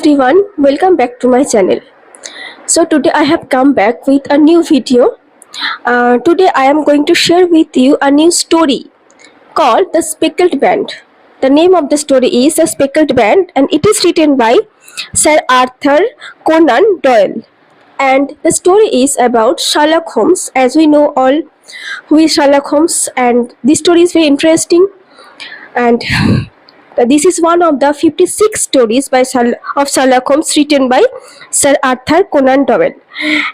everyone, welcome back to my channel. So today I have come back with a new video. Today I am going to share with you a new story called The Speckled Band. The name of the story is The Speckled Band and it is written by Sir Arthur Conan Doyle. And the story is about Sherlock Holmes. As we know all who is Sherlock Holmes, and this story is very interesting, and this is one of the 56 stories of Sherlock Holmes written by Sir Arthur Conan Doyle.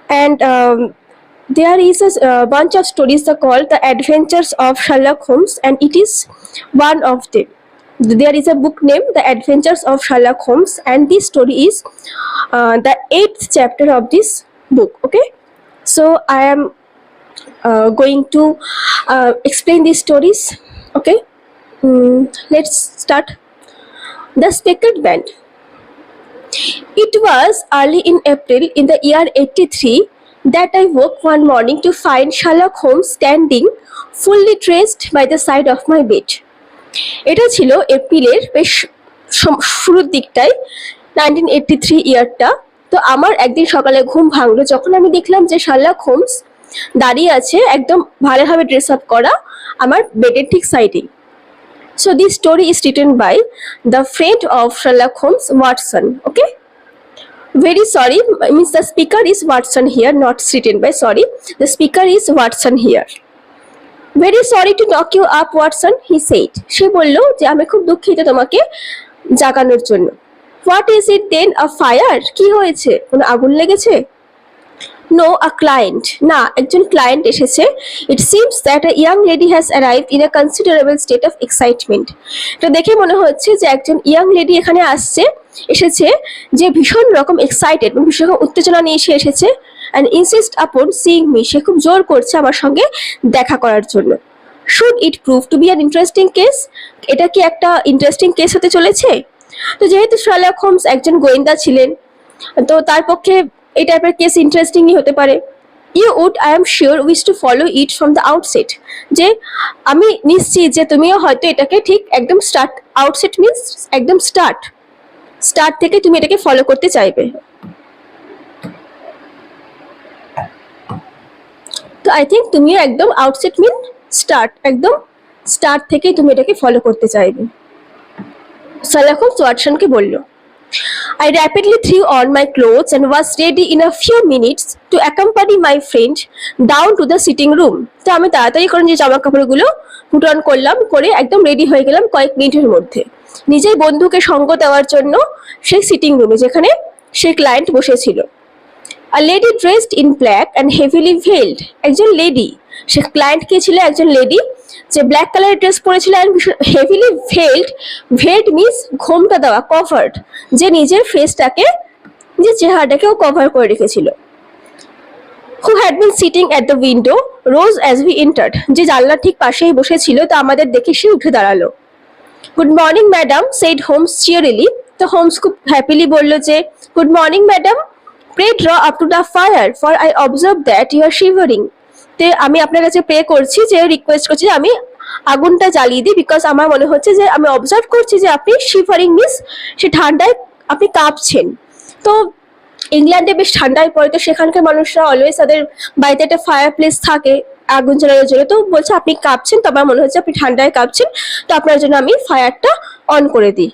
And there is a bunch of stories called The Adventures of Sherlock Holmes, and it is one of them. There is a book named The Adventures of Sherlock Holmes, and this story is the 8th chapter of this book. Okay, so I am going to explain these stories. Okay. Let's start. The Speckled Band. It was early in April in the year 83 that I woke one morning to find Sherlock Holmes standing fully dressed by the side of my bed. এটা ছিল এপ্রিলের বেশ শুরুর দিকটায় 1983 ইয়ারটা। তো আমার একদিন সকালে ঘুম ভাঙলো যখন আমি দেখলাম যে শার্লক হোমস দাঁড়িয়ে আছে একদম ভালোভাবে ড্রেস আপ করা আমার বেডের ঠিক সাইডেই। So this story is written by the friend of Sherlock Holmes, Watson. Okay. Very sorry, means the speaker is Watson here, not written by. Sorry, the speaker is Watson here. Very sorry to knock you up, Watson. He said. সে বলল যে আমি খুব দুঃখিত তোমাকে জাগানোর জন্য। What is it then? A fire? কি হয়েছে? কোনো আগুন লেগেছে? No, a client. না, একজন ক্লায়েন্ট এসেছে. It seems that a young lady has arrived in a considerable state of excitement. এটা দেখে মনে হচ্ছে যে একজন ইয়াং লেডি এখানে এসেছে যে ভীষণ রকম এক্সাইটেড, ভীষণ উত্তেজনা নিয়ে এসেছে and insist upon seeing me. সে খুব জোর করছে আমার সঙ্গে দেখা করার জন্য। Should it prove to be an interesting case? এটা কি একটা ইন্টারেস্টিং কেস হতে চলেছে? তো যেহেতু শার্লক হোমস একজন গোয়েন্দা ছিলেন, তো তার পক্ষে এই টাইপের কেস ইন্টারেস্টিংই হতে পারে। You would, I am sure, wish to follow it from the outset. যে আমি নিশ্চিত যে তুমিও হয়তো এটাকে ঠিক একদম স্টার্ট, আউটসেট মিনস একদম স্টার্ট থেকে তুমি এটাকে ফলো করতে চাইবে। তো আই থিঙ্ক তুমিও একদম আউটসেট মিন স্টার্ট, একদম স্টার্ট থেকে তুমি এটাকে ফলো করতে চাইবে। শার্লক হোমস ওয়াটসনকে বলল। I rapidly threw on my clothes and was ready in a few minutes to accompany my friend down to the sitting room. তো আমি তাড়াতাড়ি করে যে জামা কাপড়গুলো পুট অন করলাম, করে একদম রেডি হয়ে গেলাম কয়েক মিনিটের মধ্যে নিজের বন্ধুকে সঙ্গ দেওয়ার জন্য সেই সিটিং রুমে যেখানে সে ক্লায়েন্ট বসেছিল। A lady dressed in black and heavily veiled. একজন লেডি, সে ক্লায়েন্ট কে ছিল একজন লেডি যে ব্ল্যাক কালারের ড্রেস পরেছিল and heavily veiled. Veiled means ঘোমটা দেওয়া, কভার্ড, যে নিজের ফেসটাকে, যে চেহারাটাকেও কভার করে রেখেছিল। Who had been sitting at the window rose as we entered. যে জানলার ঠিক পাশেই বসেছিল, তো আমাদের দেখে সে উঠে দাঁড়ালো। Good morning, madam, said Holmes cheerily. তো হোমস খুব হ্যাপিলি বলল যে good morning madam, pray draw up to the fire for I observe that you are shivering. তে আমি আপনার কাছে প্রে করছি, যে রিকোয়েস্ট করছি যে আমি আগুনটা জ্বালিয়ে দিই, বিকজ আমার মনে হচ্ছে যে আমি অবজার্ভ করছি যে আপনি শিভারিং মিন্স সে ঠান্ডায় আপনি কাঁপছেন। তো ইংল্যান্ডে বেশ ঠান্ডায় পড়ে, তো সেখানকার মানুষরা অলওয়েজ তাদের বাড়িতে একটা ফায়ার প্লেস থাকে আগুন জ্বালানোর জন্য। তো বলছে আপনি কাঁপছেন, তো আমার মনে হচ্ছে আপনি ঠান্ডায় কাঁপছেন, তো আপনার জন্য আমি ফায়ারটা অন করে দিই।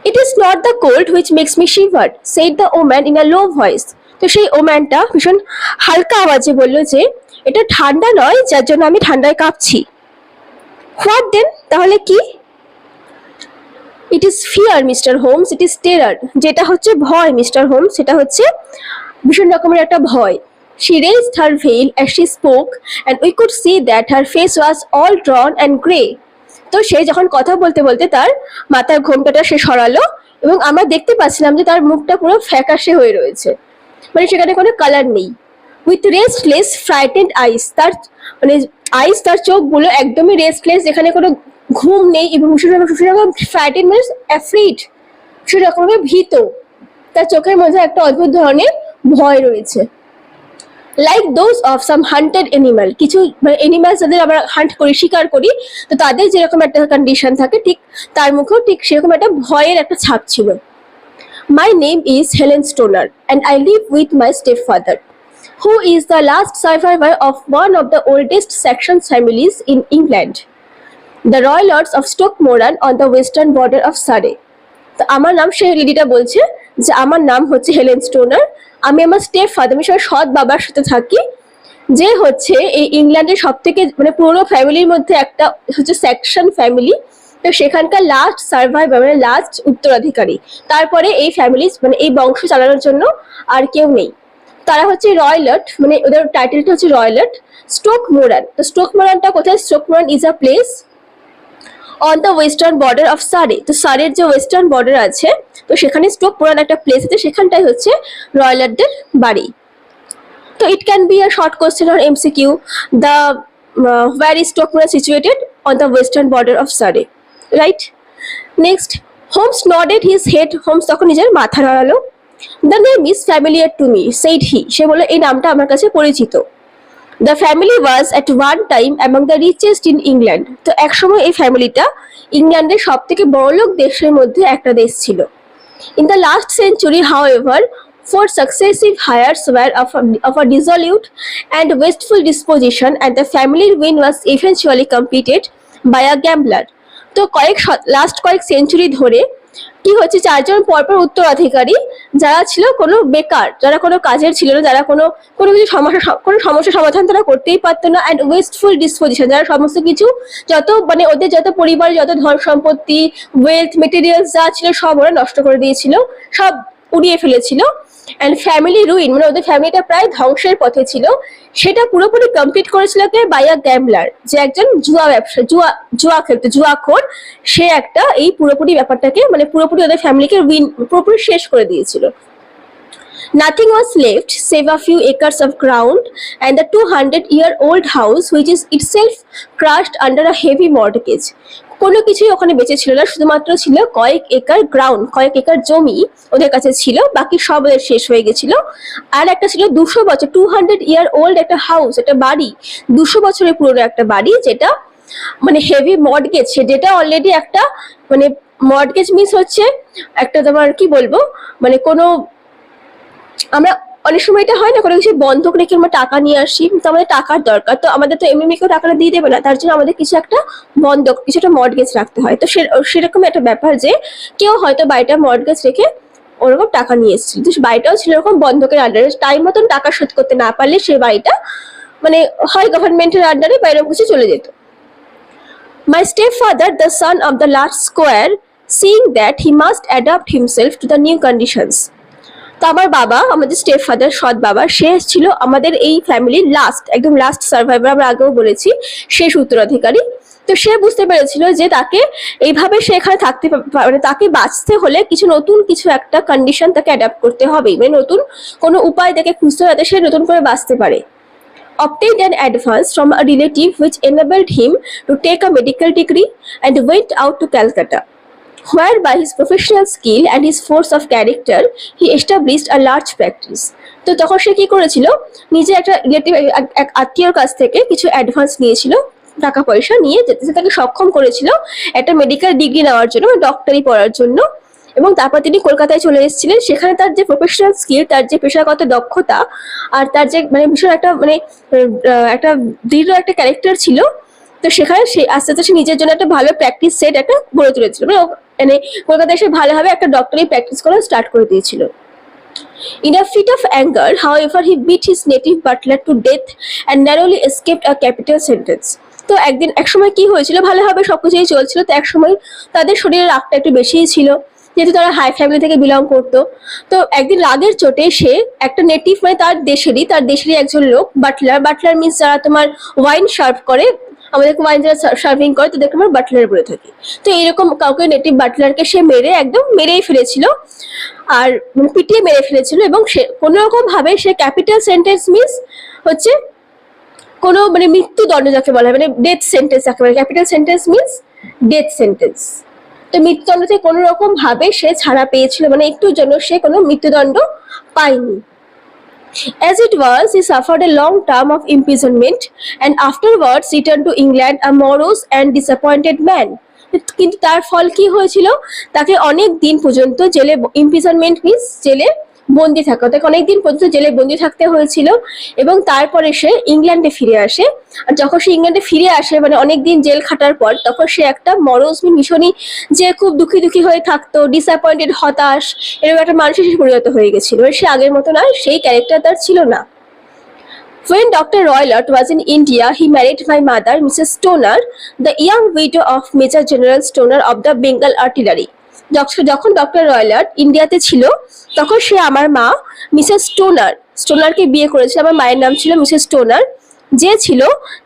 It is not the cold which makes me shiver, said the woman in a low voice. তো সেই ওম্যানটা ভীষণ হালকা আওয়াজে বলল যে এটা ঠান্ডা নয় যার জন্য আমি ঠান্ডায় কাঁপছি। What then? তাহলে কি? It is fear, Mr. Holmes. It is terror. যেটা হচ্ছে ভয় মিস্টার হোমস, সেটা হচ্ছে ভীষণ রকমের একটা ভয়। She raised her veil as she spoke and we could see that her face was all drawn and grey. তো সে যখন কথা বলতে বলতে তার মাথার ঘোমটাটা সে সরালো এবং আমরা দেখতে পাচ্ছিলাম যে তার মুখটা পুরো ফ্যাকাশে হয়ে রয়েছে, মানে সেখানে কোনো কালার নেই। উইথ রেস্টলেস ফ্রাইটেন্ড আইস, তার মানে আইস, তার চোখগুলো একদমই রেস্টলেস, যেখানে কোনো ঘুম নেই, এবং ভীষণ ফ্রাইটেন্ড মানে অ্যাফ্রিড, সেরকমভাবে ভীত, তার চোখের মধ্যে একটা অদ্ভুত ধরনের ভয় রয়েছে। Like those of some haunted animal, কিছু মানে এনিম্যালস যাদের আমরা হান্ট করি, শিকার করি, তো তাদের যেরকম একটা কন্ডিশন থাকে ঠিক তার মুখেও ঠিক সেরকম একটা ভয়ের একটা ছাপ ছিল। My name is Helen Stoner and I live with my stepfather, who is the last survivor of one of the oldest section families in England, the Royal Lords of Stoke-Moran on the western border of Surrey. তো আমার নাম, সেই লেডিটা বলছে যে আমার নাম হচ্ছে Helen stoner, আমি আমার স্টেপ ফাদার, আমি সৎ বাবার সাথে থাকি, যে হচ্ছে এই ইংল্যান্ডের সব থেকে মানে পুরোনো ফ্যামিলির মধ্যে একটা হচ্ছে সেকশন ফ্যামিলি। তো সেখানকার লাস্ট সার্ভাইভার মানে লাস্ট উত্তরাধিকারী, তারপরে এই ফ্যামিলি মানে এই বংশ চালানোর জন্য আর কেউ নেই। তারা হচ্ছে রয়্যালট, মানে ওদের টাইটেলটা হচ্ছে রয়্যালট স্টোক মোরান। তো স্টোক মোরানটা কোথায়? Stoke Moran is a place on the western border of Surrey. তো সারের যে ওয়েস্টার্ন বর্ডার আছে, তো সেখানে স্টোক মোরান একটা প্লেস আছে, সেখানটাই হচ্ছে রয়্যালটদের বাড়ি। তো it can be a short question or MCQ, the where is Stockmore situated? On the western border of Surrey, right? Next, Holmes nodded his head. Holmes তখন নিজের মাথা নাড়ালো। The name is familiar to me, said he. সে বলল এই নামটা আমার কাছে পরিচিত। The family was at one time among the richest in England. তো একসময় এই ফ্যামিলিটা ইংল্যান্ডের সব থেকে বড়লোক দেশের মধ্যে একটা দেশ ছিল। In the last century, however, four successive heirs were of a dissolute and wasteful disposition, and the family ruin was eventually completed by a gambler. তো লাস্ট কয়েক সেঞ্চুরি ধরে কি হচ্ছে, চারজন পরপর উত্তরাধিকারী যারা ছিল কোনো বেকার, যারা কোনো কাজের ছিল না, যারা কোনো কিছু সমস্যা সমাধান তারা করতেই পারতো না, অ্যান্ড ওয়েস্টফুল ডিসপোজিশন, যারা সমস্ত কিছু যত মানে ওদের যত পরিবার যত ধন সম্পত্তি ওয়েলথ মেটেরিয়ালস যা ছিল সব ওরা নষ্ট করে দিয়েছিল, সব উড়িয়ে ফেলেছিল। অ্যান্ড ফ্যামিলি রুইন মানে ওদের ফ্যামিলিটা প্রায় ধ্বংসের পথে ছিল। সেটা পুরোপুরি কমপ্লিট করেছিল কে? বাই আ গ্যাম্বলার, যে একজন জুয়া ব্যবসা জুয়া খেলতো, জুয়াখোর। সে একটা এই পুরোপুরি ব্যাপারটাকে মানে পুরোপুরি ওদের ফ্যামিলিকে পুরোপুরি শেষ করে দিয়েছিল। Nothing was left save a few acres of ground and the 200-year-old house, which is itself crushed under a heavy mortgage. কোনো কিছুই ওখানে বেঁচে ছিল না, শুধুমাত্র ছিল কয়েক একর গ্রাউন্ড, কয়েক একর জমি ওদের কাছে ছিল, বাকি সব ওদের শেষ হয়ে গেছিল। আর একটা ছিল 200 বছর 200-year-old একটা হাউস, একটা বাড়ি, 200 বছরের পুরনো একটা বাড়ি, যেটা মানে হেভি মর্টগেজ, যেটা অলরেডি একটা মানে মর্টগেজ মিন্স হচ্ছে একটা তোমার কি বলবো মানে কোনো আমরা অনেক সময় এটা হয় না, কোনো কিছু বন্ধক রেখে আমরা টাকা নিয়ে আসি, তো আমাদের টাকার দরকার, তো আমাদের তো এমনি কেউ টাকাটা দিয়ে দেবে না, তার জন্য আমাদের কিছু একটা বন্ধক, কিছু একটা মর্টগেজ রাখতে হয়। তো সেরকম একটা ব্যাপার যে কেউ হয়তো বাড়িটা মর্টগেজ রেখে ওরকম টাকা নিয়ে এসেছিল, তো বাড়িটাও ছিল এরকম বন্ধকের আন্ডারে, টাইম মতন টাকা শোধ করতে না পারলে সেই বাড়িটা মানে হয় গভর্নমেন্টের আন্ডারে বা এরকম কিছু চলে যেত। My stepfather, the son of the last squire, seeing that he must adapt himself to the new conditions. তো আমার বাবা, আমাদের স্টেপ ফাদার, সৎ বাবা, সে ছিল আমাদের এই ফ্যামিলির একদম লাস্ট সার্ভাইভার, আমরা আগেও বলেছি, শেষ উত্তরাধিকারী। তো সে বুঝতে পেরেছিল যে তাকে এইভাবে সে এখানে থাকতে মানে তাকে বাঁচতে হলে নতুন কিছু একটা কন্ডিশন তাকে অ্যাডাপ্ট করতে হবে, মানে নতুন কোনো উপায় তাকে খুঁজতে হবে যাতে সে নতুন করে বাঁচতে পারে। Obtained an advance from a relative which enabled him to take a medical degree and went out to Calcutta, where by his professional skill and his force of character he established a large practice. তো তখন সে কি করেছিল, নিজে একটা relative এক আত্মীয়র কাছ থেকে কিছু অ্যাডভান্স নিয়েছিল, টাকা পয়সা নিয়ে, যেতে তাকে সক্ষম করেছিল একটা মেডিকেল ডিগ্রি নেওয়ার জন্য, ডক্টরি পড়ার জন্য। এবং তারপর তিনি কলকাতায় চলে এসেছিলেন, সেখানে তার যে প্রফেশনাল স্কিল, তার যে পেশাগত দক্ষতা, আর তার যে মানে ভীষণ একটা মানে একটা দৃঢ় একটা ক্যারেক্টার ছিল, তো সেখানে সে আস্তে আস্তে নিজের জন্য একটা ভালো প্র্যাকটিস সেট একটা গড়ে তুলেছিল, মানে কলকাতায় এসে ভালোভাবে একটা ডক্টরি প্র্যাকটিস করা স্টার্ট করে দিয়েছিল। In a fit of anger, however, he beat his native butler to death and narrowly escaped a capital sentence. তো এক সময় কি হয়েছিল, ভালোভাবে সবকিছুই চলছিল, তো এক সময় তাদের শরীরে রাগটা একটু বেশিই ছিল, যেহেতু তারা হাই ফ্যামিলি থেকে বিলং করতো। তো একদিন রাগের চোটে সে একটা নেটিভ মানে তার দেশেরই একজন লোক, বাটলার মিন্স যারা তোমার ওয়াইন সার্ভ করে, আমাদেরকে ওয়াইন যারা সার্ভিং করে তাদেরকে আমরা বাটলার বলে থাকি। তো এরকম কাউকে নেটিভ বাটলারকে সে মেরেই ফেলেছিল, আর পিটিয়ে মেরে ফেলেছিল, এবং সে কোনো রকম ভাবে সে ক্যাপিটাল সেন্টেন্স মিন্স হচ্ছে কোনো মানে মৃত্যুদণ্ড যাকে বলা হয়, মানে ডেথ সেন্টেন্স যাকে বলে, capital sentence means death sentence. তো মৃত্যুদণ্ড থেকে কোনো রকম ভাবে সে ছাড়া পেয়েছিল, মানে একটুর জন্য সে কোনো মৃত্যুদণ্ড পায়নি। As it was, he suffered a long term of imprisonment and afterwards returned to England a morose and disappointed man. কিন্তু তার ফল কি হয়েছিল? তাকে অনেক দিন পর্যন্ত জেলে, ইমপ্রিজনমেন্ট মিন্স জেলে বন্দি থাকা, তাকে অনেক দিন পর্যন্ত জেলে বন্দি থাকতে হয়েছিল এবং তারপরে সে ইংল্যান্ডে ফিরে আসে। আর যখন সে ইংল্যান্ডে ফিরে আসে, মানে অনেকদিন জেল খাটার পর, তখন সে একটা মরজ ভীষণই যে খুব দুঃখী দুঃখী হয়ে থাকতো, ডিসঅ্যাপয়েন্টেড, হতাশ, এরকম একটা মানুষের সে পরিণত হয়ে গেছিল। সে আগের মতো নয়, সেই ক্যারেক্টার তার ছিল না। When Dr. Roylott was in India, he married my mother, Mrs. Stoner, the young widow of Major General Stoner of the Bengal Artillery. যখন ডক্টর রয়লাট ইন্ডিয়াতে ছিল, তখন সে আমার মা মিসেস স্টোনারকে বিয়ে করেছিল। আমার মায়ের নাম ছিল মিসেস স্টোনার, যে ছিল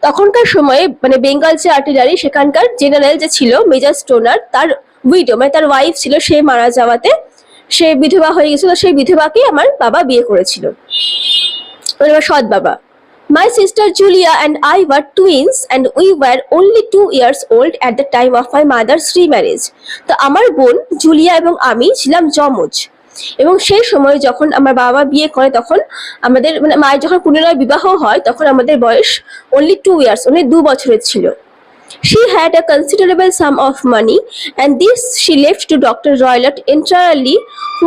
তখনকার সময়ে মানে বেঙ্গল যে আর্টিলারি, সেখানকার জেনারেল যে ছিল মেজর স্টোনার, তার উইডো মানে তার ওয়াইফ ছিল, সে মারা যাওয়াতে সে বিধবা হয়ে গেছিল। সেই বিধবাকে আমার বাবা বিয়ে করেছিল, মানে আমার সৎ বাবা। My sister Julia and I were twins and we were only 2 years old at the time of my mother's remarriage. তো আমার বোন জুলিয়া এবং আমি ছিলাম যমজ, এবং সেই সময় যখন আমার বাবা বিয়ে করে, তখন আমাদের মানে মায়ের যখন পুনরায় বিবাহ হয়, তখন আমাদের বয়স only 2 years, মানে 2 বছরের ছিল। She had a considerable sum of money and this she left to Dr. Roylott entirely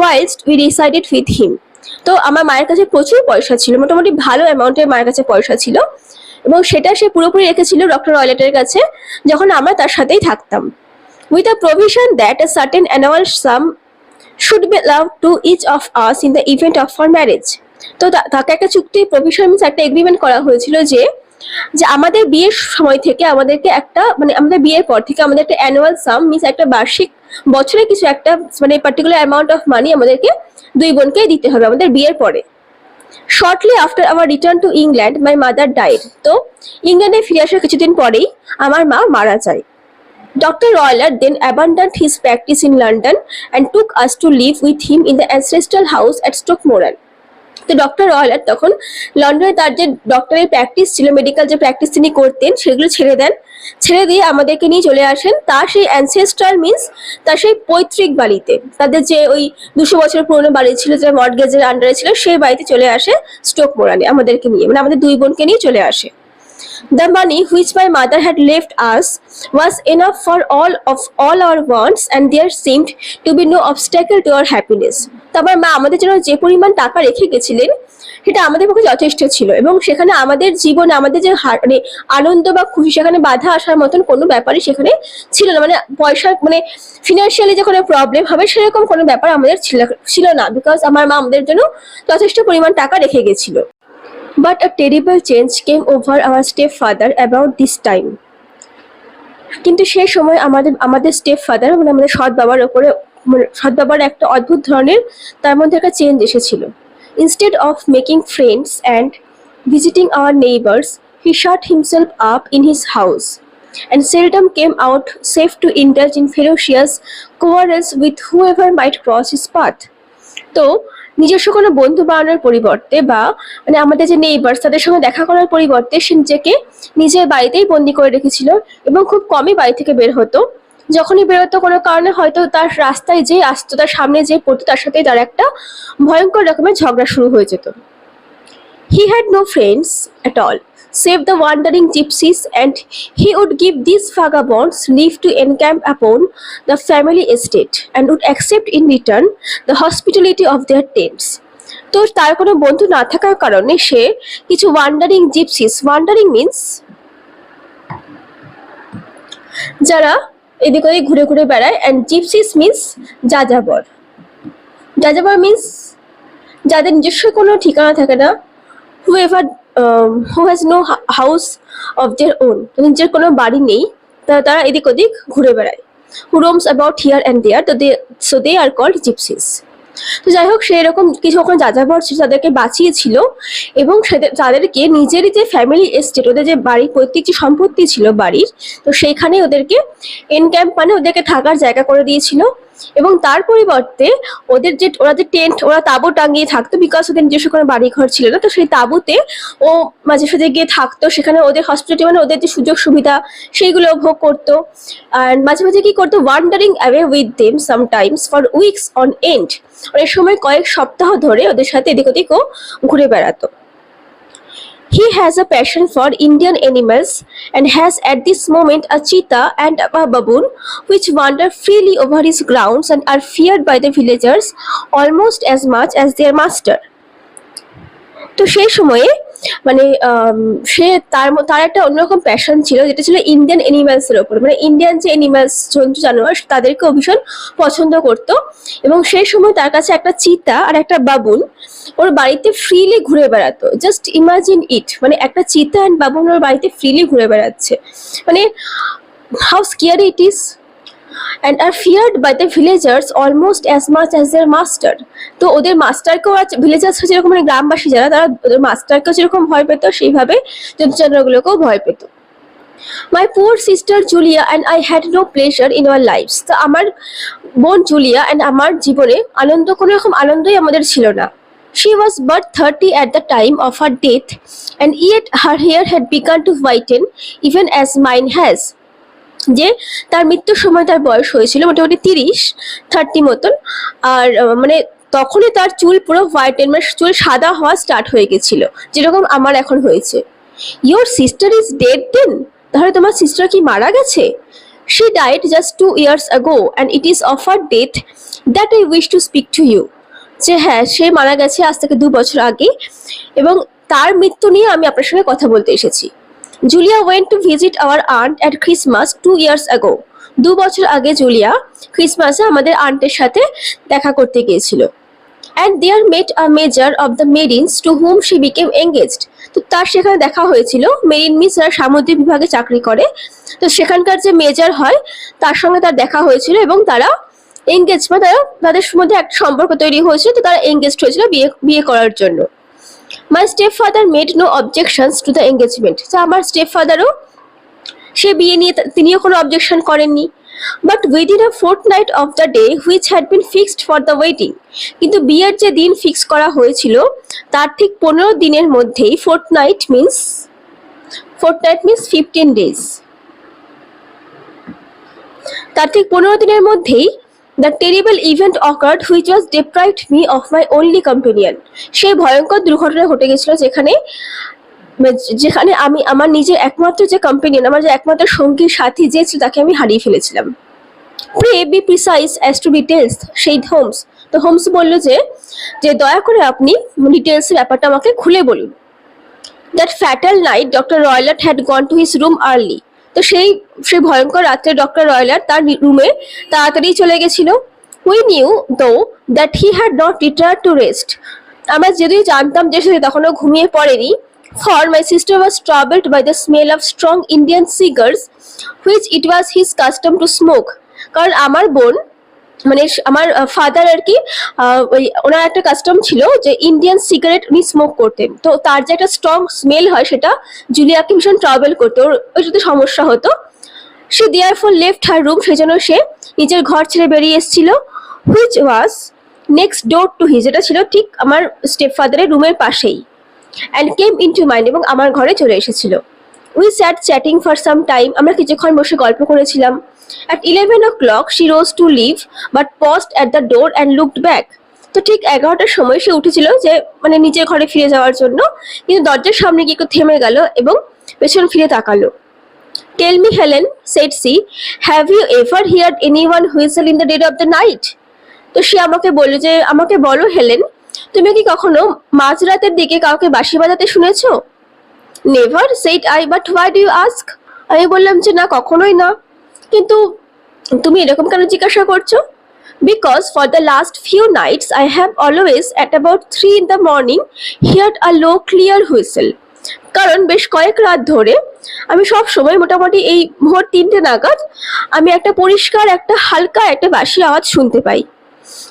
whilst we resided with him. তো আমার মায়ের কাছে প্রচুর পয়সা ছিল, মোটামুটি ভালো অ্যামাউন্টের মায়ের কাছে পয়সা ছিল, এবং সেটা সে পুরোপুরি রেখেছিল ডক্টর রয়লেটের কাছে যখন আমরা তার সাথেই থাকতাম। With a provision that a certain annual sum should be allowed to each of us in the event of our marriage. তো তাকে একটা চুক্তি, প্রভিশন মিন্স একটা এগ্রিমেন্ট করা হয়েছিল যে আমাদের বিয়ের সময় থেকে আমাদেরকে একটা মানে আমাদের বিয়ের পর থেকে আমাদের একটা অ্যানুয়াল সাম মিন্স একটা বার্ষিক, বছরে কিছু একটা মানে পার্টিকুলার অ্যামাউন্ট অফ মানি আমাদেরকে দুই বোনকেই দিতে হবে আমাদের বিয়ের পরে। Shortly after our return to England my mother died. তো ইংল্যান্ডে ফিরে আসার কিছুদিন পরেই আমার মা মারা যায়। Dr. Roylott then abandoned his practice in London and took us to live with him in the ancestral house at Stoke-Moran. তো ডক্টর রয়লাট তখন লন্ডনে তার যে ডক্টরের প্র্যাকটিস ছিল, মেডিকেল যে প্র্যাকটিস তিনি করতেন, সেগুলো ছেড়ে দেন। ছেড়ে দিয়ে আমাদেরকে নিয়ে চলে আসেন তার সেই অ্যানসেস্ট্রাল মিন্স তার সেই পৈতৃক বাড়িতে, তাদের যে ওই 200 বছর পুরনো বাড়ি ছিল যেটা মর্টগেজের আন্ডারে ছিল, সেই বাড়িতে চলে আসে স্টোক মোরানে আমাদেরকে নিয়ে, মানে আমাদের দুই বোনকে নিয়ে চলে আসে। The money which my mother had left us was enough for all our wants and there seemed to be no obstacle to our happiness. তারপর মা আমাদের জন্য যে পরিমাণ টাকা রেখে গেছিলেন সেটা আমাদের পক্ষে যথেষ্ট ছিল, এবং সেখানে আমাদের জীবনে আমাদের যে মানে আনন্দ বা খুশি, সেখানে বাধা আসার মতন কোনো ব্যাপারই সেখানে ছিল না। মানে পয়সা মানে ফিনান্সিয়ালি যে কোনো প্রবলেম হবে সেরকম কোনো ব্যাপার আমাদের ছিল না, বিকজ আমার মা আমাদের জন্য যথেষ্ট পরিমাণ টাকা রেখে গেছিল। But a terrible change came over our stepfather about this time. কিন্তু সেই সময় আমাদের স্টেপফাদার মানে আমাদের সৎ বাবার উপরে, সৎ বাবার একটা অদ্ভুত ধরনের তার মধ্যে একটা চেঞ্জ এসেছিল। Instead of making friends and visiting our neighbors, he shut himself up in his house and seldom came out save to indulge in ferocious quarrels with whoever might cross his path. তো নিজস্ব কোনো বন্ধু বানানোর পরিবর্তে বা মানে আমাদের যে নেইবার্স তাদের সঙ্গে দেখা করার পরিবর্তে সে নিজেকে নিজের বাড়িতেই বন্দি করে রেখেছিল, এবং খুব কমই বাড়ি থেকে বের হতো। যখনই বেরোতো কোনো কারণে হয়তো তার রাস্তায় যে আসতো, তার সামনে যে পড়তো, তার সাথে তার একটা ভয়ঙ্কর রকমের ঝগড়া শুরু হয়ে যেত। He had no friends at all save the wandering gypsies, and he would give these vagabonds leave to encamp upon the family estate and would accept in return the hospitality of their tents. তো তার কোনো বন্ধু না থাকার কারণে সে কিছু wandering gypsies, wandering means যারা এদিক ওদিক ঘুরে ঘুরে বেড়ায়, অ্যান্ড জিপসিস মিন্স যাযাবর। যাযাবর মিন্স যাদের নিজস্ব কোনো ঠিকানা থাকে না, who has no house of their own, নিজের কোনো বাড়ি নেই, তারা এদিক ওদিক ঘুরে বেড়ায়। who roams about here and there, so they are called gypsies. তো যাই হোক, সেই রকম কিছু ওখানে যাযাবর ছিল, তাদেরকে বাঁচিয়েছিল এবং তাদেরকে নিজেরই যে ফ্যামিলি এস্টেট, ওদের যে বাড়ি পৈতৃক যে সম্পত্তি ছিল বাড়ির, তো সেইখানে ওদেরকে এনক্যাম্প মানে ওদেরকে থাকার জায়গা করে দিয়েছিল। এবং তার পরিবর্তে ওরা যে টেন্ট, ওরা তাঁবু টাঙিয়ে থাকতো, বিকজ ওদের নিজস্ব কোনো বাড়ি ঘর ছিল না। তো সেই তাঁবুতে ও মাঝে সাঝে গিয়ে থাকতো, সেখানে ওদের হসপিটালিটি মানে ওদের যে সুযোগ সুবিধা সেইগুলো ভোগ করতো। আর মাঝে মাঝে কি করতো, wandering away with them sometimes for weeks on end, অনেক সময় কয়েক সপ্তাহ ধরে ওদের সাথে এদিক ওদিক ও ঘুরে বেড়াতো। He has a passion for Indian animals and has at this moment a cheetah and a baboon which wander freely over his grounds and are feared by the villagers almost as much as their master. তো সেই সময়ে মানে সে তার একটা অন্যরকম passion ছিল, যেটা ছিল ইন্ডিয়ান এনিম্যালস এর উপর, মানে ইন্ডিয়ান যে এনিম্যালস, জন্তু জানোয়ার, তাদেরকেও ভীষণ পছন্দ করত। এবং সেই সময় তার কাছে একটা চিতা আর একটা বাবুন ওর বাড়িতে ফ্রিলি ঘুরে বেড়াতো। জাস্ট ইমাজিন ইট, মানে একটা চিতা অ্যান্ড বাবুন ওর বাড়িতে ফ্রিলি ঘুরে বেড়াচ্ছে, মানে how scary it is, and are feared by the villagers almost as much as their master. তো ওদের মাস্টারকেও, ভিলেজার্স যেরকম মানে গ্রামবাসী যারা, তারা ওদের মাস্টারকেও যেরকম ভয় পেত, সেইভাবে জন্তুজানোয়ারগুলোকেও ভয় পেত। My poor sister Julia and I had no pleasure in our lives. তো আমার বোন জুলিয়া and আমার জীবনে কোনো রকম আনন্দই আমাদের ছিল না। She was but 30 at the time of her death, and yet her hair had begun to whiten even as mine has. যে তার মৃত্যুর সময় তার বয়স হয়েছিল মোটামুটি 30 মতন, আর মানে তখনই তার চুল পুরো হোয়াইট, মানে চুল সাদা হওয়া স্টার্ট হয়ে গেছিল, যেরকম আমার এখন হয়েছে। Your sister is dead then? তাহলে তোমার সিস্টার কি মারা গেছে? She died just 2 years ago and it is of her death that I wish to speak to you. যে হ্যাঁ, সে মারা গেছে আজ থেকে 2 বছর আগে, এবং তার মৃত্যু নিয়ে আমি আপনার সঙ্গে কথা বলতে এসেছি। Julia went to visit our aunt at Christmas 2 years ago. 2 বছর আগে জুলিয়া ক্রিসমাসে আমাদের আন্টের সাথে দেখা করতে গিয়েছিল। And there met a major of the marines to whom she became engaged. তো তার সেখানে দেখা হয়েছিল, মেরিন মিস যারা সামুদ্রিক বিভাগে চাকরি করে, তো সেখানকার যে মেজর হয় তার সঙ্গে তার দেখা হয়েছিল, এবং তারা এঙ্গেজ, বা তাদের মধ্যে একটা সম্পর্ক তৈরি হয়েছিল, তো তারা এঙ্গেজড হয়েছিল বিয়ে করার জন্য। My stepfather made no objections to the engagement. তো আমার স্টেপফাদারও সে বিয়ে নিয়ে তিনিও কোনো অবজেকশন করেননি। But within a fortnight of the day which had been fixed for the wedding, কিন্তু বিয়ের যে দিন ফিক্স করা হয়েছিল তার ঠিক 15 দিনের মধ্যেই, fortnight means 15 days, তার ঠিক 15 দিনের মধ্যেই the terrible event occurred which was deprived me of my only companion. সেই ভয়ঙ্কর দুর্ঘটনা ঘটে গেছিল যেখানে আমি আমার নিজের একমাত্র যে কম্পেনিয়ন, আমার যে একমাত্র সঙ্গী সাথী যে ছিল, তাকে আমি হারিয়ে ফেলেছিলাম। Pray be precise as to details, said Holmes. তো হোমস বলল যে দয়া করে আপনি ডিটেলস ব্যাপারটা আমাকে খুলে বলুন। That fatal night Dr. Roylott had gone to his room early. তো সেই ভয়ঙ্কর রাত্রে ডক্টর রয়লার তার রুমে তাড়াতাড়ি চলে গেছিল। We knew though that he had not returned to rest. আমরা যদিও জানতাম যে সে তখনও ঘুমিয়ে পড়েনি। For my sister was troubled by the smell of strong Indian cigars which it was his custom to smoke. কারণ আমার বোন, মানে আমার ফাদার আর কি, ওনার একটা কাস্টম ছিল যে ইন্ডিয়ান সিগারেট উনি স্মোক করতেন। তো তার যে একটা স্ট্রং স্মেল হয়, সেটা জুলিয়াকে ভীষণ ট্রাভেল করতো, ওই যদি সমস্যা হতো। সে therefore left her room, সেই জন্য সে নিজের ঘর ছেড়ে বেরিয়ে এসেছিল। which was next door to his, যেটা ছিল ঠিক আমার স্টেপফাদারের রুমের পাশেই। and came into mine, এবং আমার ঘরে চলে এসেছিল। We sat chatting for some time, আমরা কিছুক্ষণ বসে গল্প করেছিলাম। At 11 o'clock she rose to leave but paused at the door and looked back. তো ঠিক 11টার সময় সে উঠেছিল যে মানে নিজের ঘরে ফিরে যাওয়ার জন্য, কিন্তু দরজার সামনে গিয়ে একটু থেমে গেল এবং পেছন ফিরে তাকালো। Tell me Helen, said she, have you ever heard anyone whistle in the dead of the night? তো সে আমাকে বলো হেলেন, তুমি কি কখনো মাঝরাতের দিকে কাউকে বাঁশি বাজাতে শুনেছো? Never, said I, but why do you ask? আমি বললাম যে না, কখনোই না, কিন্তু তুমি এরকম কেন জিজ্ঞাসা করছো? Because for the last few nights I have always at about 3 in the morning heard a low clear whistle. কারণ বেশ কয়েক রাত ধরে আমি সব সময় মোটামুটি এই ভোর 3টে নাগাদ আমি একটা পরিষ্কার একটা হালকা একটা বাঁশি আওয়াজ শুনতে পাই।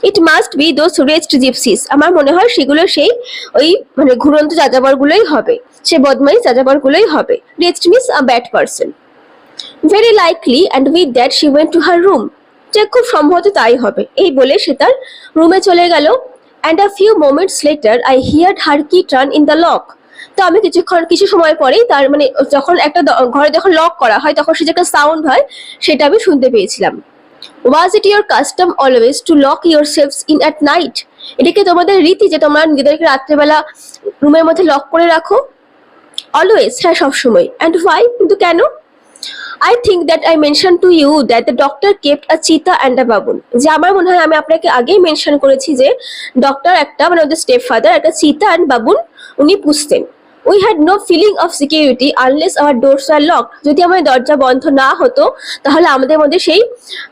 It must be those wretched gypsies. আমার মনে হয় সেগুলো সেই ওই মানে ঘুরন্ত যাযাবরগুলোই হবে, সে বদমাইশ যাযাবরগুলোই হবে। Wretched means a bad person. Very likely, and with that she went to her room. যে খুব সম্ভবত তাই হবে। এই বলে সে তার রুমে চলে গেল। And a few moments later I heard her key turn in the lock. তো আমি কিছু সময় পরেই তার মানে যখন একটা ঘরে যখন লক করা হয় তখন সে যে একটা সাউন্ড হয় সেটা আমি শুনতে পেয়েছিলাম। Was it your custom always to lock yourselves in at night? এটা কি তোমাদের রীতি যে তোমরা নিজেদেরকে রাত্রেবেলা রুমের মধ্যে লক করে রাখো? অলওয়েজ, হ্যাঁ সবসময়। অ্যান্ড হোয়াই, কিন্তু কেন? I think that I mentioned to you that the doctor kept a cheetah and a baboon. যে আমার মনে হয় আমি আপনাকে আগেই মেনশন করেছি যে ডক্টর একটা মানে ওদের স্টেপ ফাদার একটা চিতা অ্যান্ড বাবুন উনি পুষতেন। We had no feeling of security unless our doors were locked. যদি আমার দরজা বন্ধ না হতো তাহলে আমাদের মধ্যে সেই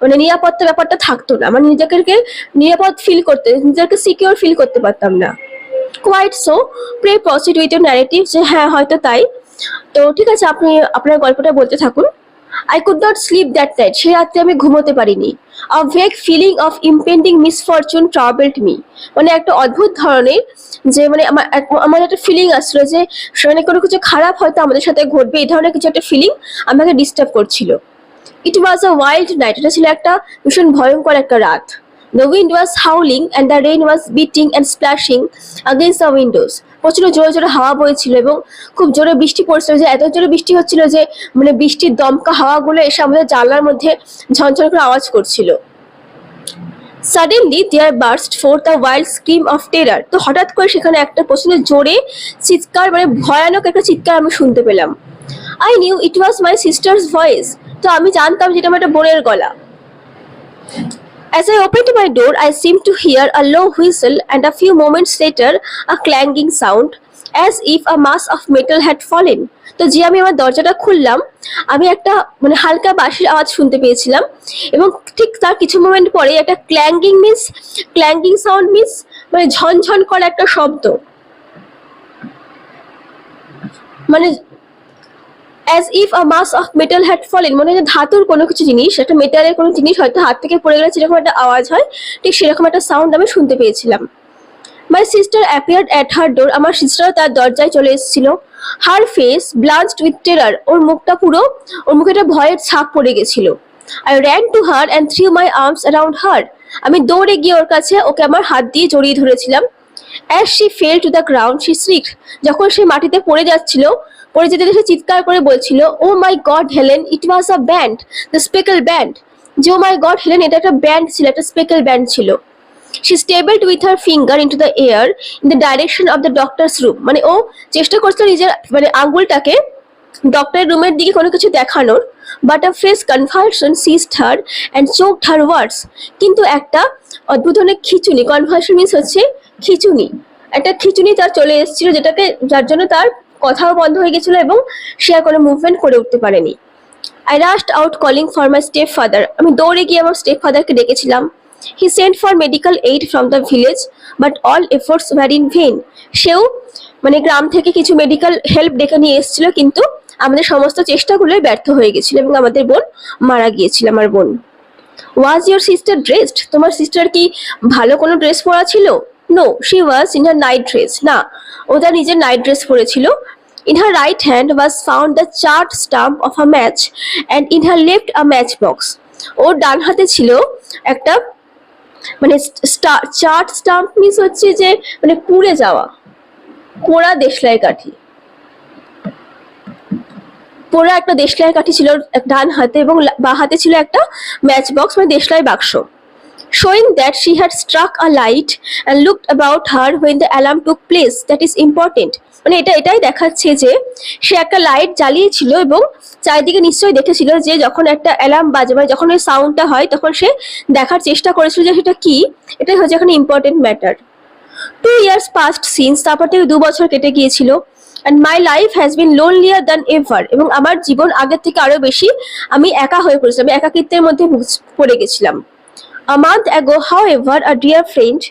মানে নিরাপত্তা ব্যাপারটা থাকতো না। মানে নিজেকে নিরাপদ ফিল করতে, নিজেকে সিকিউর ফিল করতে পারতাম না। Quite so, pray proceed with your narrative. যে হ্যাঁ হয়তো তাই। তো ঠিক আছে, আপনি আপনার গল্পটা বলতে থাকুন। I could not sleep that night. সেই রাত্রে আমি ঘুমোতে পারিনি। A vague feeling of impending misfortune troubled me. মানে একটা অদ্ভুত ধরনের যে মানে আমার একটা ফিলিং আসছিল যে সেখানে কোনো কিছু খারাপ হয়তো আমাদের সাথে ঘটবে, এই ধরনের কিছু একটা ফিলিং আমাকে ডিস্টার্ব করছিল। It was a wild night. এটা ছিল একটা ভীষণ ভয়ঙ্কর একটা রাত। The wind was howling and the rain was beating and splashing against the windows. প্রচুর জোরে জোরে হাওয়া বইছিল এবং খুব জোরে বৃষ্টি পড়ছিল, যে এত জোরে বৃষ্টি হচ্ছিল যে মানে বৃষ্টির দমকা হাওয়াগুলো এসে আমাদের জানলার মধ্যে ঝনঝন করে আওয়াজ করছিল। Suddenly there burst forth a wild scream of terror. তো হঠাৎ করে সেখানে একটা প্রচন্ড জোরে চিৎকার, মানে ভয়ানক একটা চিৎকার আমি শুনতে পেলাম। I knew it was my sister's voice. তো আমি জানতাম যেটা আমার একটা বোনের গলা। As I opened my door, I seemed to hear a low whistle and a few moments later a clanging sound as if a mass of metal had fallen. তো যে আমি আমার দরজাটা খুললাম আমি একটা মানে হালকা বাঁশির আওয়াজ শুনতে পেয়েছিলাম এবং ঠিক তার কিছু মোমেন্ট পরে একটা ক্ল্যাঙ্গিং সাউন্ড মিন্স মানে ঝনঝন করা একটা শব্দ, মানে as if a mass of metal had fallen, মনে হয় ধাতুর কোনো কিছু জিনিস, একটা মেটালের কোনো জিনিস হয়তো হাত থেকে পড়ে গেলে যেরকম একটা আওয়াজ হয় ঠিক সেরকম একটা সাউন্ড আমি শুনতে পেয়েছিলাম। My sister appeared at her door. আমার সিস্টারও তার দরজায় চলে এসেছিল। Her face blanched with terror. ওর মুখে একটা ভয়ের ছাপ পড়ে গেছিল। I ran to her and threw my arms around her. আমি দৌড়ে গিয়ে ওর কাছে ওকে আমার হাত দিয়ে জড়িয়ে ধরেছিলাম। As she fell to the ground, she shrieked. যখন সে মাটিতে পড়ে যেতে সে চিৎকার করে বলছিল, Oh my God, Helen, it was a band, the Speckled band. যে Oh my God, Helen, এটা একটা ব্যান্ড ছিল, একটা স্পেকল ব্যান্ড ছিল। She stabbed with her finger into the air in the direction of the doctor's room. মানে ও চেষ্টা করছিল নিজের মানে আঙ্গুলটাকে ডক্টরের রুমের দিকে কোনো কিছু দেখানোর, but a fresh convulsion seized her and choked her words. কিন্তু একটা অদ্ভুত ধরনের খিঁচুনি, কনভালশন মিন্স হচ্ছে খিঁচুনি, একটা খিঁচুনি তার চলে এসেছিল যার জন্য তার কথাও বন্ধ হয়ে গেছিল এবং সে আর কোনো মুভমেন্ট করে উঠতে পারেনি। I rushed out calling for my stepfather. আমি দৌড়ে গিয়ে আমার স্টেপফাদারকে ডেকেছিলাম। He sent for medical aid from the village, but all efforts were in vain. সেও মানে গ্রাম থেকে কিছু মেডিকেল হেল্প ডেকে নিয়ে এসেছিল, কিন্তু আমাদের সমস্ত চেষ্টাগুলোই ব্যর্থ হয়ে গেছিল এবং আমাদের বোন মারা গিয়েছিল। আমার বোন। Was your sister dressed? তোমার সিস্টার কি ভালো কোনো ড্রেস পরা ছিল? No, she was in her night dress. না, ও তার নিজের নাইট ড্রেস পরেছিল। In her right hand was found the charred stump of a match and in her left a matchbox. ওর ডান হাতে ছিল একটা মানে চার্ট স্টাম্প মিন্স হচ্ছে যে মানে পুড়ে যাওয়া, পোড়া দেশলাই কাঠি, পোড়া একটা দেশলাই কাঠি ছিল ডান হাতে এবং বাঁ হাতে ছিল একটা ম্যাচ বক্স মানে দেশলাই বাক্স। Showing that she had struck a light and looked about her when the alarm took place. That is important. মানে এটাই দেখাচ্ছে যে সে একটা লাইট জ্বালিয়েছিল এবং চারিদিকে নিশ্চয়ই দেখেছিল যে যখন একটা অ্যালার্ম বাজে মানে যখন ওই সাউন্ডটা হয় তখন সে দেখার চেষ্টা করেছিল যে সেটা কি। এটাই হচ্ছে এখানে important matter. 2 years passed since, তারপর থেকে 2 বছর কেটে গিয়েছিল। And my life has been lonelier than ever. এবং আমার জীবন আগের থেকে আরো বেশি আমি একা হয়ে পড়েছিলাম, আমি একাকিত্বের মধ্যে পড়ে গেছিলাম। A month ago, however, a dear friend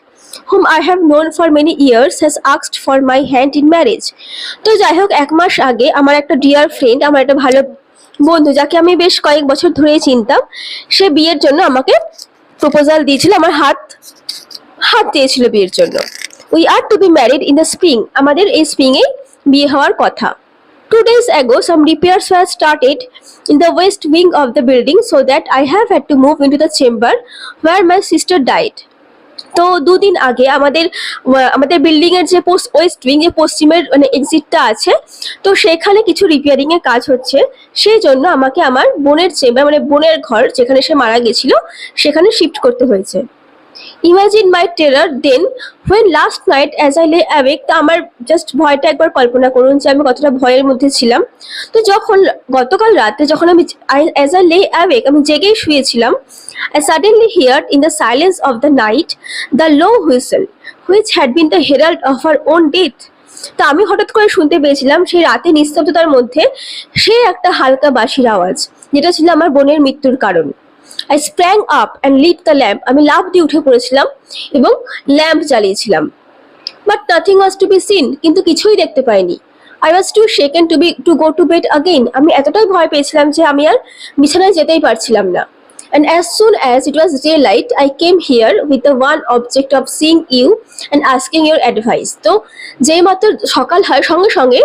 whom I have known for many years has asked for my hand in marriage. তো যাই হোক 1 মাস আগে আমার একটা ডিয়ার ফ্রেন্ড, আমার একটা ভালো বন্ধু যাকে আমি বেশ কয়েক বছর ধরেই চিনতাম, সে বিয়ের জন্য আমাকে প্রপোজাল দিয়েছিল, আমার হাত দিয়েছিল বিয়ের জন্য। We are to be married in the spring. আমাদের এই স্প্রিং এ বিয়ে হওয়ার কথা। 2 days ago, some repairs were started in the west wing of the building, so that I have had to move into the chamber where my sister died. তো দুদিন আগে আমাদের building এর যে ওয়েস্ট উইং যে পশ্চিমের মানে এক্সিটটা আছে, তো সেখানে কিছু রিপেয়ারিং এর কাজ হচ্ছে। সেই জন্য আমাকে আমার বোনের চেম্বার মানে বোনের ঘর যেখানে সে মারা গেছিল সেখানে শিফট করতে হয়েছে। Imagine my terror then when last night as I lay awake. তা আমার জাস্ট ভয়টা একবার কল্পনা করুন যে আমি কতটা ভয়ের মধ্যে ছিলাম। তো যখন গতকাল রাতে যখন আমি অ্যাজ আই লে অ্যাওয়েক আমি জেগেই শুয়েছিলাম, I suddenly heard in the silence of the night the low whistle which had been the herald of her own death. তা আমি হঠাৎ করে শুনতে পেয়েছিলাম সেই রাতে নিস্তব্ধতার মধ্যে সে একটা হালকা বাঁশির আওয়াজ, যেটা ছিল আমার বোনের মৃত্যুর কারণ। I sprang up and lit the lamp. আমি লাফ দিয়ে উঠে পড়েছিলাম এবং lamp জ্বালিয়েছিলাম। But nothing was to be seen. কিন্তু কিছুই দেখতে পাইনি। I was too shaken to go to bed again. আমি এতটাই ভয় পেয়েছিলাম যে আমি আর বিছানায় যেতেই পারছিলাম না। And as soon as it was daylight, I came here with the one object of seeing you and asking your advice. তো যেই মাত্র সকাল হয় সঙ্গে সঙ্গে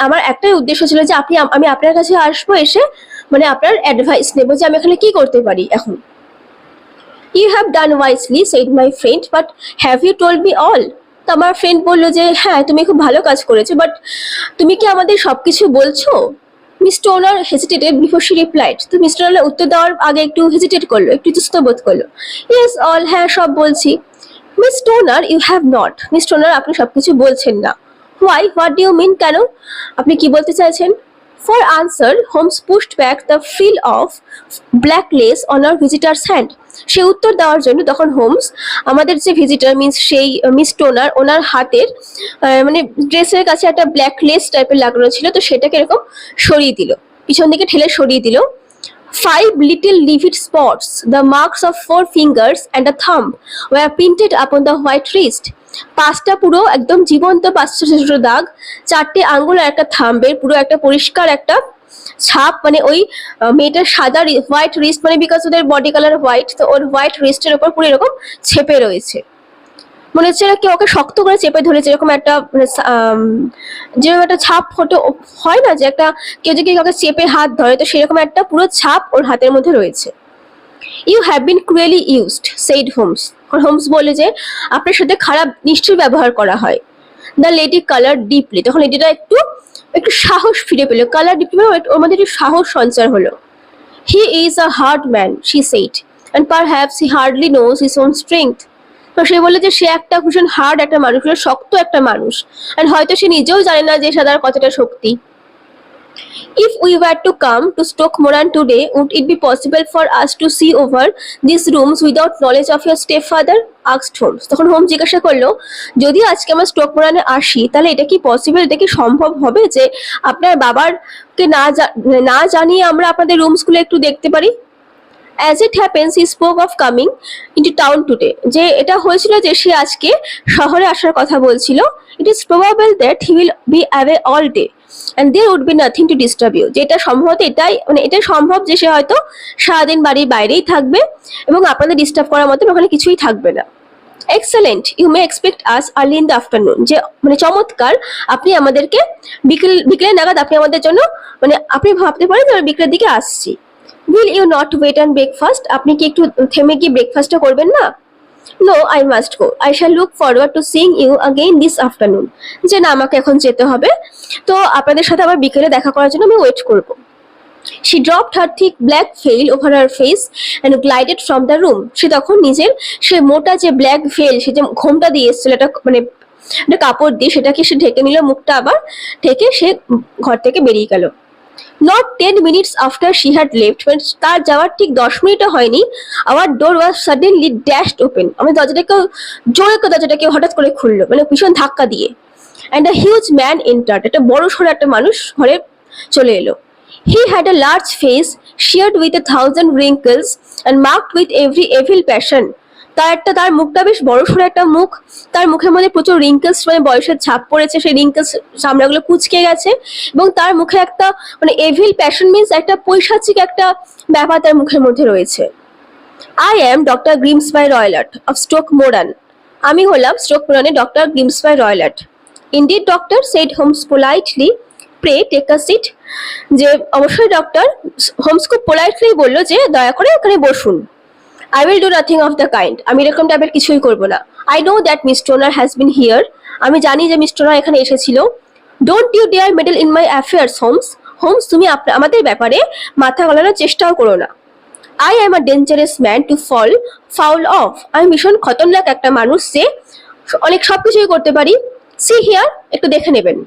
আমার একটাই উদ্দেশ্য ছিল যে আমি আপনার কাছে আসবো, এসে মানে আপনার অ্যাডভাইস নেব যে আমি এখানে কি করতে পারি এখন। You have done wisely, said my friend, but have you told me all? তো আমার ফ্রেন্ড বললো যে হ্যাঁ তুমি খুব ভালো কাজ করেছো, বাট তুমি কি আমাদের সবকিছু বলছো? Mister owner hesitated before she replied. তো মিস্টার ওনার উত্তর দেওয়ার আগে একটু হেজিটেট করলো, একটু ইতস্তত বোধ করলো। ইয়েস অল, হ্যাঁ সব বলছি। Miss Stoner you have not. Miss Stoner আপনি সবকিছু বলছেন না। Why, what do you mean? কেন? আপনি কি বলতে চাইছেন? For answer, Holmes pushed back the frill of black lace on our visitor's hand. সে উত্তর দেওয়ার জন্য তখন হোমস আমাদের যে ভিজিটার মিন্স সেই মিস টোনার ওনার হাতের মানে ড্রেসের কাছে একটা ব্ল্যাক লেস টাইপের লাগানো ছিল, তো সেটাকে এরকম সরিয়ে দিল, পিছন দিকে ঠেলে সরিয়ে দিল। 5 little livid spots, the marks of 4 fingers and a thumb, were painted upon the white wrist. 5টা পুরো একদম জীবন্ত 5টা ছোট ছোট দাগ, 4টে আঙ্গুল আর একটা থাম্বের পুরো একটা পরিষ্কার একটা ছাপ, মানে ওই মেয়েটার সাদা হোয়াইট রিস্ট, মানে বিকজ ওদের বডি কালার হোয়াইট, তো ওর হোয়াইট রিস্টের উপর পুরো এরকম ছেপে রয়েছে। মনে হচ্ছে কেউ ওকে শক্ত করে চেপে ধরেছে, এরকম একটা মানে যেরকম একটা ছাপ ফটো হয় না, যে একটা কেউ যদি কাউকে চেপে হাত ধরে, তো সেরকম একটা পুরো ছাপ ওর হাতের মধ্যে রয়েছে। You have been cruelly used, said Holmes. Holmes বলে যে আপনার সাথে খারাপ নিশ্চয়ই ব্যবহার করা হয়। The lady coloured deeply. তখন লেডিটা একটু একটু সাহস ফিরে পেলো, কালার ডিপলি ওর মধ্যে একটু সাহস সঞ্চার হলো। He is a hard man, she said, and perhaps he hardly knows his own strength. তো সে বলে যে সে একটা ভীষণ হার্ড একটা মানুষ, শক্ত একটা মানুষ, আর হয়তো সে নিজেও জানে না যে সাদার কতটা শক্তি। If we were to come to Stoke-Moran today, would it be possible for us to see over these rooms without knowledge of your stepfather? Asked Holmes. তখন হোমস জিজ্ঞাসা করলো, যদি আজকে আমরা স্টোকমোরানে আসি তাহলে এটা কি পসিবল, এটা কি সম্ভব হবে যে আপনার বাবারকে না জানিয়ে আমরা আপনাদের রুমসগুলো একটু দেখতে পারি? As it happens, he spoke of coming into town today. যে এটা হয়েছিল যে সে আজকে শহরে আসার কথা বলছিল। It is probable that he will be away all day and there would be nothing to disturb you. যেটা সম্ভবত এটাই সম্ভব যে সে হয়তো সারাদিন বাড়ির বাইরেই থাকবে এবং আপনাদের ডিস্টার্ব করার মতো ওখানে কিছুই থাকবে না। Excellent, you may expect us early in the afternoon. যে মানে চমৎকার, আপনি আমাদেরকে বিকেলে নাগাদ আপনি আমাদের জন্য মানে আপনি ভাবতে পারেন যে আমি বিকেলের দিকে আসছি। Will you not wait and breakfast? আপনি কি একটু থেমে গিয়ে ব্রেকফাস্টটা করবেন না? No, I must go, I shall look forward to seeing you again this afternoon. যে না, আমাকে এখন যেতে হবে, তো আপনাদের সাথে আবার বিকেলে দেখা করার জন্য আমি ওয়েট করব। She dropped her thick black veil over her face and glided from the room. সে তখন সে মোটা যে ব্ল্যাক ভেল, সে যে ঘোমটা দিয়ে এসেছিল, এটা মানে একটা কাপড় দিয়ে সেটাকে সে ঢেকে নিল, মুখটা আবার ঢেকে সে ঘর থেকে বেরিয়ে গেল। Not 10 minutes after she had left, when তার যাওয়ার ঠিক 10 মিনিটও হয়নি, our door was suddenly dashed open. আমি দরজাটাকে হঠাৎ করে খুললো, মানে ভীষণ ধাক্কা দিয়ে। And a huge man entered. একটা বড় সড়ো একটা মানুষ ঘরে চলে এলো। He had a large face, sheared with 1,000 wrinkles and marked with every evil passion. তার মুখটা বেশ বড়সড় একটা মুখ, তার মুখের মধ্যে প্রচুর রিঙ্কেলস, মানে বয়সের ছাপ পড়েছে, সেই রিঙ্কেলস চামড়াগুলো কুঁচকে গেছে, এবং তার মুখে একটা মানে এভিল প্যাশন মিন্স একটা পৈশাচিক একটা ব্যাপার তার মুখের মধ্যে রয়েছে। I am doctor Grimesby Roylott of Stoke Moran. আমি হলাম স্টোকমোরানের doctor Grimesby Roylott. Indeed doctor, said Holmes politely, pray take a seat, যে অবশ্যই ডক্টর হোমস খুব পোলাইটলি বললো যে দয়া করে ওখানে বসুন। I will do nothing of the kind, আমি এরকম টাইপের কিছুই করবো না। I know that Miss Stoner has been here, আমি জানি যে মিস টোনার এখানে এসেছিল। Don't you dare meddle in my affairs Holmes, Holmes তুমি আমাদের ব্যাপারে মাথা গলানোর চেষ্টাও করো না। I am a dangerous man to foul of, আমি ভীষণ খতরনাক একটা মানুষ যে অনেক সবকিছুই করতে পারি। সি হিয়ার, একটু দেখে নেবেন।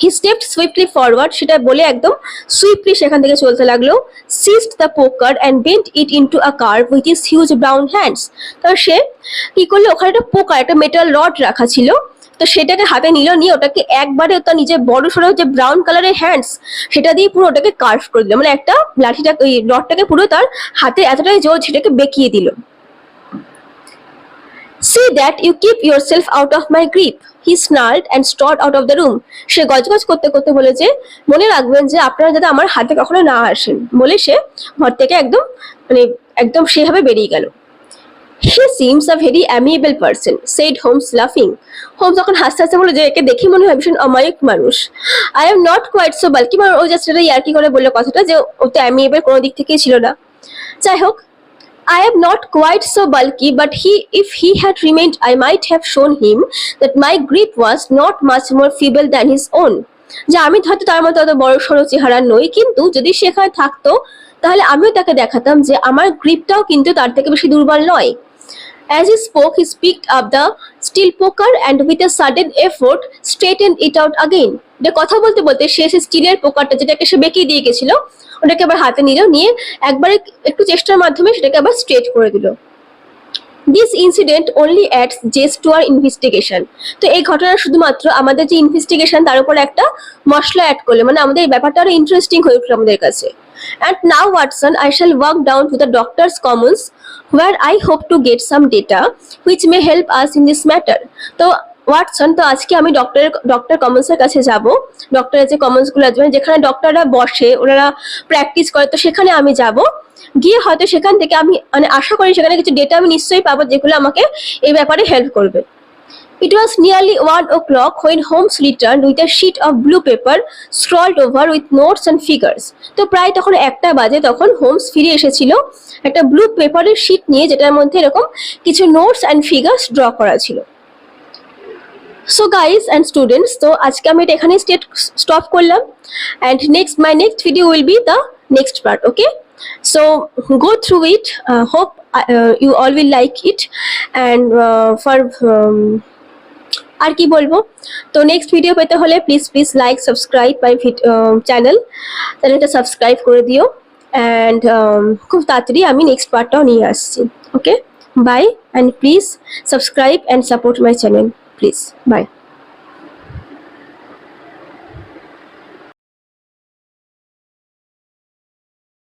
হি স্টেপড সুইফটলি ফরওয়ার্ড, সেটা বলে একদম সুইফটলি সেখান থেকে চলতে লাগলো। সিজড দ্য পোকার and bent it into a curve with his huge brown hands, তো সে কি করলো, ওখানে একটা পোকার, একটা মেটাল রড রাখা ছিল, তো সেটাকে হাতে নিল, নিয়ে ওটাকে একবারে তার নিজের বড় সড়ো যে ব্রাউন কালারের হ্যান্ডস সেটা দিয়ে পুরো ওটাকে কার্ভ করে দিল, মানে একটা লাঠিটা ওই রডটাকে পুরো তার হাতে এতটাই জোর সেটাকে বেঁকিয়ে দিল। See that you keep yourself out of my grip, he snarled and strode out of the room. সে গজগজ করতে করতে বলে যে মনে রাখবেন যে আপনারা যাতে আমার হাতে কখনো না আসেন, বলে সে ঘর থেকে একদম মানে একদম সেভাবে বেরিয়ে গেল। He seems a very amiable person, said Holmes laughing. Holmes যখন হাসতে হাসতে বলে যে একে দেখে মনে হয় ভীষণ অমায়িক মানুষ। I am not quite so bulky, মানে ও জাস্ট এটা ইয়ার্কি করে বললো কথাটা, যে ও তো অ্যামিয়েবল কোনো দিক থেকেই ছিল না। যাই হোক, I am not quite so bulky, but if he had remained, I might have shown him that my grip was not much more feeble than his own. যে আমি হয়তো তার মতো অত বড় সড়ো চেহারা নই, কিন্তু যদি সেখানে থাকতো তাহলে আমিও তাকে দেখাতাম যে আমার গ্রিপটাও কিন্তু তার থেকে বেশি দুর্বল নয়। As he spoke, he picked up the steel poker and with a sudden effort straightened it out again. যে কথা বলতে বলতে সে স্টিলের পোকারটা যেটাকে সে বেঁকিয়ে দিয়ে গেছিল ওটাকে আবার হাতে নিল, নিয়ে একবারে একটু চেষ্টার মাধ্যমে সেটাকে আবার স্ট্রেট করে দিল। This incident only adds zest to our investigation, তো এই ঘটনা শুধুমাত্র আমাদের যে ইনভেস্টিগেশন তার উপর একটা মশলা অ্যাড করলে, মানে আমাদের এই ব্যাপারটা আরো ইন্টারেস্টিং হয়ে উঠলো আমাদের কাছে। And now, Watson, I shall walk down to the doctor's commons, where I hope to get some data which may help us in this matter. তো ওয়াটসন, তো আজকে আমি ডক্টর কমন্সের কাছে যাব, ডক্টরের যে কমন্স গুলো আছে যেখানে ডক্টররা বসে ওনারা প্র্যাকটিস করে, তো সেখানে আমি যাব, গিয়ে হয়তো সেখান থেকে আমি মানে আশা করি সেখানে কিছু ডেটা আমি নিশ্চয়ই পাবো যেগুলো আমাকে এই ব্যাপারে হেল্প করবে। It was nearly 1 o'clock when Holmes returned with a sheet of blue paper scrawled over with notes and figures. তো প্রায় তখন 1টা বাজে, তখন হোমস ফিরে এসেছিল একটা ব্লু পেপারের শিট নিয়ে, যেটার মধ্যে এরকম কিছু নোটস অ্যান্ড ফিগার্স ড্র করা ছিল। সো গাইজ অ্যান্ড স্টুডেন্টস, তো আজকে আমি এটা এখানে স্টপ করলাম, and my next video will be the next part. Okay, so go through it, hope you all will like it, and for আর কি বলবো, তো নেক্সট ভিডিও পেতে হলে প্লিজ লাইক সাবস্ক্রাইব মাই চ্যানেলটা সাবস্ক্রাইব করে দিও, অ্যান্ড খুব তাড়াতাড়ি আমি নেক্সট পার্টটাও নিয়ে আসছি। Okay, bye, and please subscribe and support my channel, please, by.